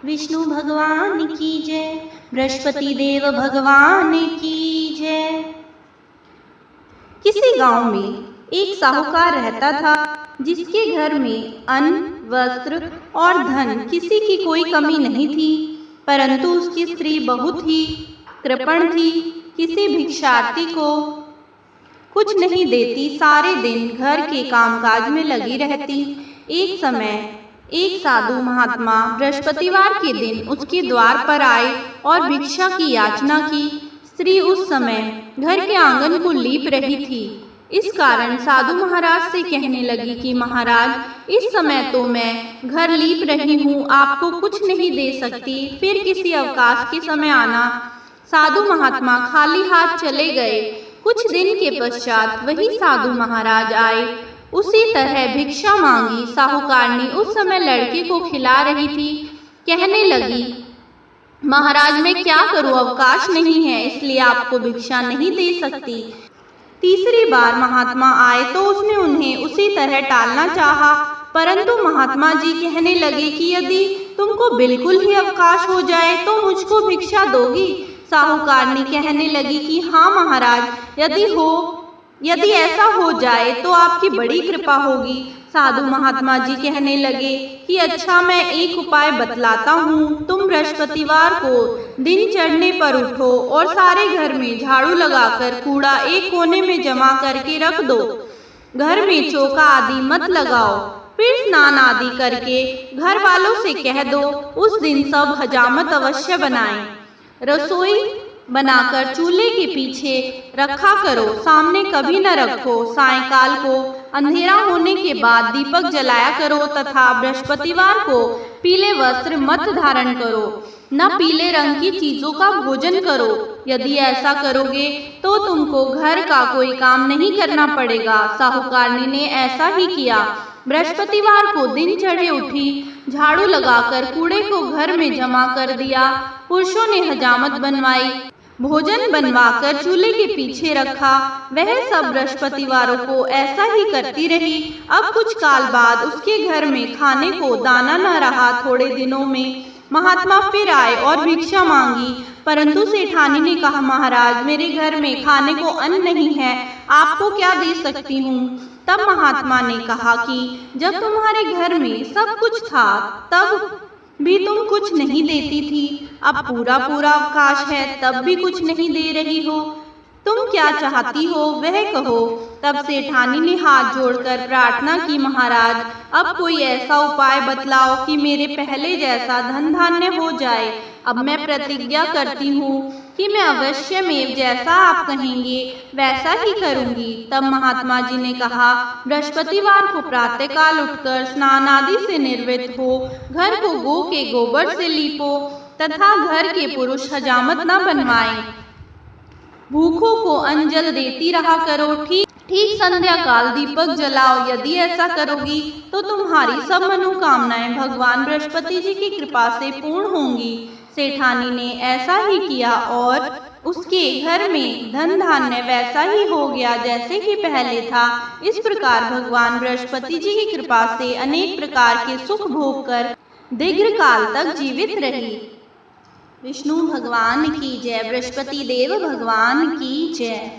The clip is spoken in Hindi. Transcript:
विष्णु भगवान की जय, बृहस्पति देव भगवान की जय। किसी गांव में एक साहूकार रहता था, जिसके घर में अन्न, वस्त्र और धन किसी की कोई कमी नहीं थी। परंतु उसकी स्त्री बहुत ही कृपण थी, किसी भिक्षार्थी को कुछ नहीं देती, सारे दिन घर के कामकाज में लगी रहती। एक समय एक साधु महात्मा बृहस्पतिवार के दिन उसके द्वार पर आए और भिक्षा की याचना की। स्त्री उस समय घर के आंगन को लीप रही थी। इस कारण साधु महाराज से कहने लगी कि महाराज, इस समय तो मैं घर लीप रही हूँ, आपको कुछ नहीं दे सकती, फिर किसी अवकाश के समय आना। साधु महात्मा खाली हाथ चले गए। कुछ दिन के पश्चात वही साधु महाराज आए। उसी तरह भिक्षा मांगी। साहूकारनी उस समय लड़के को खिला रही थी। कहने लगी, महाराज मैं क्या करूं, अवकाश नहीं है, इसलिए आपको भिक्षा नहीं दे सकती। तीसरी बार महात्मा आए तो उसने उन्हें उसी तरह टालना चाहा, परंतु महात्मा जी कहने लगे कि यदि तुमको बिल्कुल ही अवकाश हो जाए तो मुझको भिक्षा दोगी। साहूकारनी कहने लगी कि हाँ महाराज, यदि ऐसा हो जाए तो आपकी बड़ी कृपा होगी। साधु महात्मा जी कहने लगे कि अच्छा, मैं एक उपाय बतलाता हूँ। तुम बृहस्पतिवार को दिन चढ़ने पर उठो और सारे घर में झाड़ू लगाकर कूड़ा एक कोने में जमा करके रख दो। घर में चौका आदि मत लगाओ। फिर स्नान आदि करके घर वालों से कह दो उस दिन सब हजामत अवश्य बनाएं। रसोई बनाकर चूल्हे के पीछे रखा करो, सामने कभी न रखो। सायंकाल को अंधेरा होने के बाद दीपक जलाया करो तथा बृहस्पतिवार को पीले वस्त्र मत धारण करो, न पीले रंग की चीजों का भोजन करो। यदि ऐसा करोगे तो तुमको घर का कोई काम नहीं करना पड़ेगा। साहूकारनी ने ऐसा ही किया। बृहस्पतिवार को दिन चढ़े उठी, झाड़ू लगाकर कूड़े को घर में जमा कर दिया। पुरुषों ने हजामत बनवाई, भोजन बनवाकर चूल्हे के पीछे रखा। वह सब बृहस्पतिवारों को ऐसा ही करती रही। अब कुछ काल बाद उसके घर में खाने को दाना न रहा। थोड़े दिनों में महात्मा फिर आए और भिक्षा मांगी, परंतु सेठानी ने कहा, महाराज मेरे घर में खाने को अन्न नहीं है, आपको क्या दे सकती हूँ। तब महात्मा ने कहा कि जब तुम्हारे घर में सब कुछ था तब भी तुम कुछ नहीं देती थी, अब पूरा पूरा अवकाश है तब भी कुछ नहीं दे रही हो। तुम क्या चाहती हो वह कहो। तब सेठानी ने हाथ जोड़कर प्रार्थना की, महाराज अब कोई ऐसा उपाय बतलाओ कि मेरे पहले जैसा धन धान्य हो जाए। अब मैं प्रतिज्ञा करती हूँ कि मैं अवश्य में जैसा आप कहेंगे वैसा ही करूंगी। तब महात्मा जी ने कहा, बृहस्पतिवार को प्रातःकाल उठकर स्नान आदि से निर्वृत्त हो, घर को गौ के गोबर से लीपो तथा घर के पुरुष हजामत न बनवाएं। भूखों को अन्न जल देती रहा करो। ठीक संध्या काल दीपक जलाओ। यदि ऐसा करोगी तो तुम्हारी सब मनोकामनाएं भगवान बृहस्पति जी की कृपा से पूर्ण होंगी। सेठानी ने ऐसा ही किया और उसके घर में धन धान्य वैसा ही हो गया जैसे कि पहले था। इस प्रकार भगवान बृहस्पति जी की कृपा से अनेक प्रकार के सुख भोग कर दीर्घ काल तक जीवित रही। विष्णु भगवान की जय, बृहस्पति देव भगवान की जय।